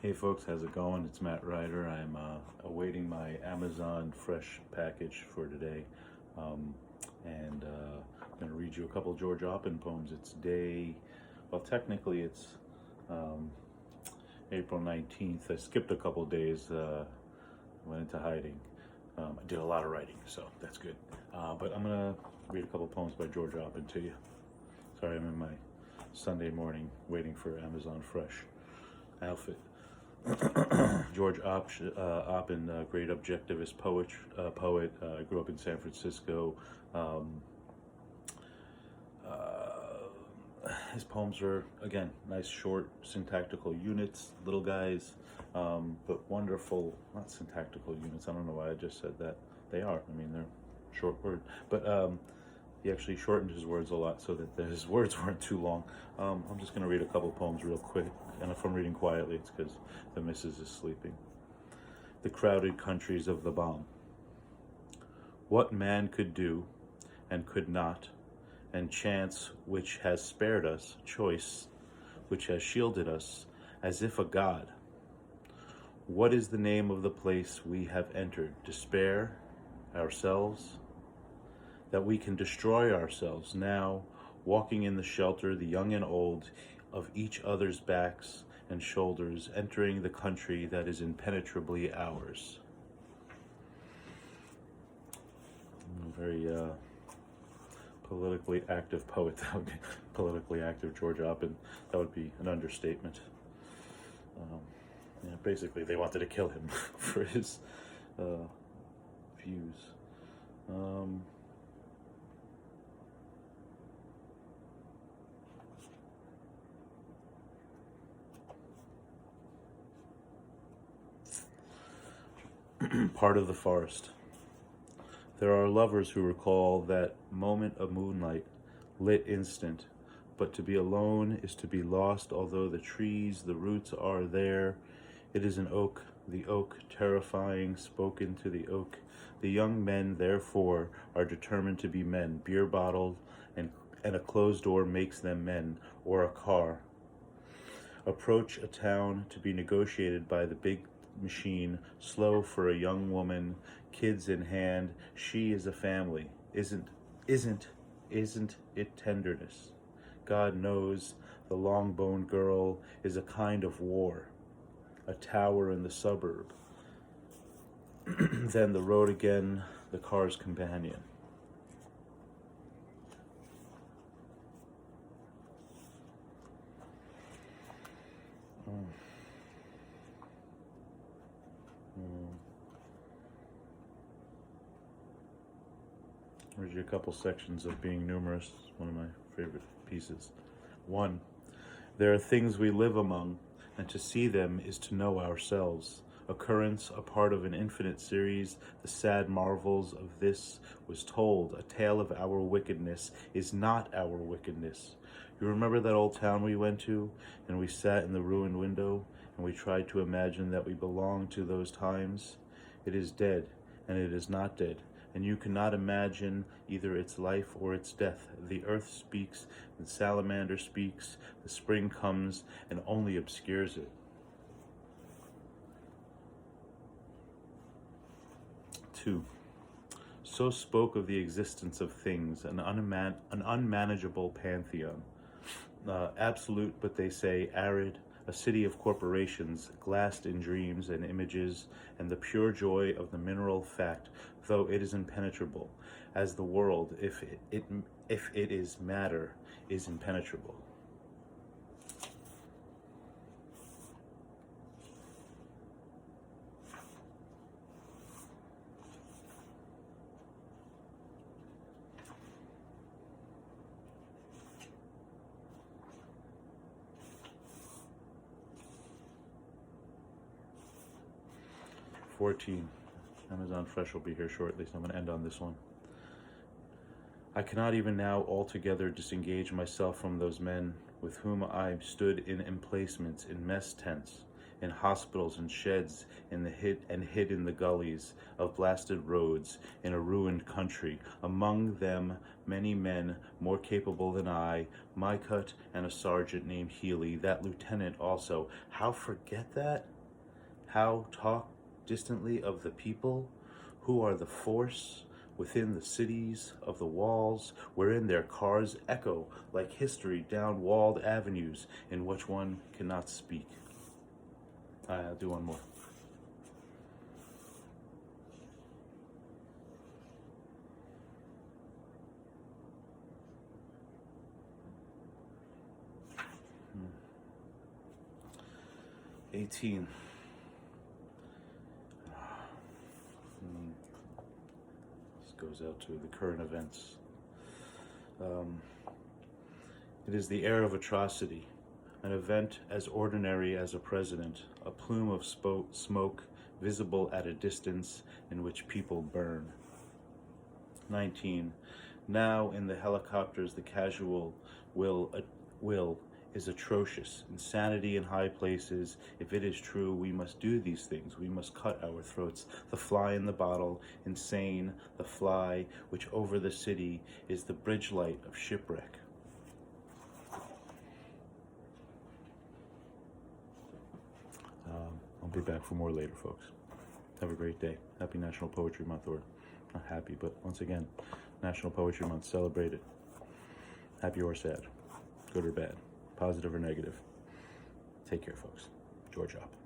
Hey folks, how's it going? It's Matt Ryder. I'm awaiting my Amazon Fresh package for today. I'm going to read you a couple George Oppen poems. Technically it's um, April 19th. I skipped a couple days, went into hiding. I did a lot of writing, so that's good. But I'm going to read a couple poems by George Oppen to you. Sorry, I'm in my Sunday morning waiting for Amazon Fresh outfit. George Oppen, great objectivist poet. Grew up in San Francisco. His poems are, again, nice short syntactical units, little guys, but wonderful, not syntactical units. I don't know why I just said that. They are. I mean, they're short words. But he actually shortened his words a lot so that his words weren't too long. I'm just going to read a couple poems real quick. And if I'm reading quietly, it's because the missus is sleeping. The crowded countries of the bomb. What man could do and could not, and chance which has spared us, choice which has shielded us, as if a god. What is the name of the place we have entered? Despair, ourselves? That we can destroy ourselves now, walking in the shelter, the young and old, of each other's backs and shoulders, entering the country that is impenetrably ours. Very politically active poet. That would be politically active George Oppen. That would be an understatement. Basically, they wanted to kill him for his views. Part of the forest. There are lovers who recall that moment of moonlight, lit instant, but to be alone is to be lost, although the trees, the roots are there. It is an oak, the oak terrifying, spoken to the oak. The young men, therefore, are determined to be men, beer bottled, and a closed door makes them men, or a car. Approach a town to be negotiated by the big machine, slow for a young woman, kids in hand. She is a family. Isn't it tenderness? God knows the long-boned girl is a kind of war, a tower in the suburb. Then the road again, the car's companion. Read you a couple sections of Being Numerous, one of my favorite pieces. 1. There are things we live among, and to see them is to know ourselves. Occurrence, a part of an infinite series, the sad marvels of this was told. A tale of our wickedness is not our wickedness. You remember that old town we went to, and we sat in the ruined window, and we tried to imagine that we belonged to those times? It is dead, and it is not dead, and you cannot imagine either its life or its death. The earth speaks, the salamander speaks, the spring comes and only obscures it. 2. So spoke of the existence of things, an unmanageable pantheon. Absolute, but they say arid, a city of corporations, glassed in dreams and images, and the pure joy of the mineral fact, though it is impenetrable, as the world, if it is matter, is impenetrable. 14. Amazon Fresh will be here shortly, so I'm going to end on this one. I cannot even now altogether disengage myself from those men with whom I stood in emplacements, in mess tents, in hospitals and sheds, hid in the gullies of blasted roads, in a ruined country. Among them many men more capable than I, my cut, and a sergeant named Healy, that lieutenant also. How forget that? How talk distantly of the people, who are the force within the cities of the walls, wherein their cars echo like history down walled avenues in which one cannot speak. I'll do one more. Hmm. 18. This goes out to the current events. It is the air of atrocity, an event as ordinary as a president, a plume of smoke visible at a distance in which people burn. 19. Now in the helicopters the casual will is atrocious. Insanity in high places. If it is true, we must do these things. We must cut our throats. The fly in the bottle, insane, the fly which over the city is the bridge light of shipwreck. I'll be back for more later, folks. Have a great day. Happy National Poetry Month, or not happy, but once again, National Poetry Month. Celebrate it. Happy or sad, good or bad, positive or negative. Take care, folks. George Oppen.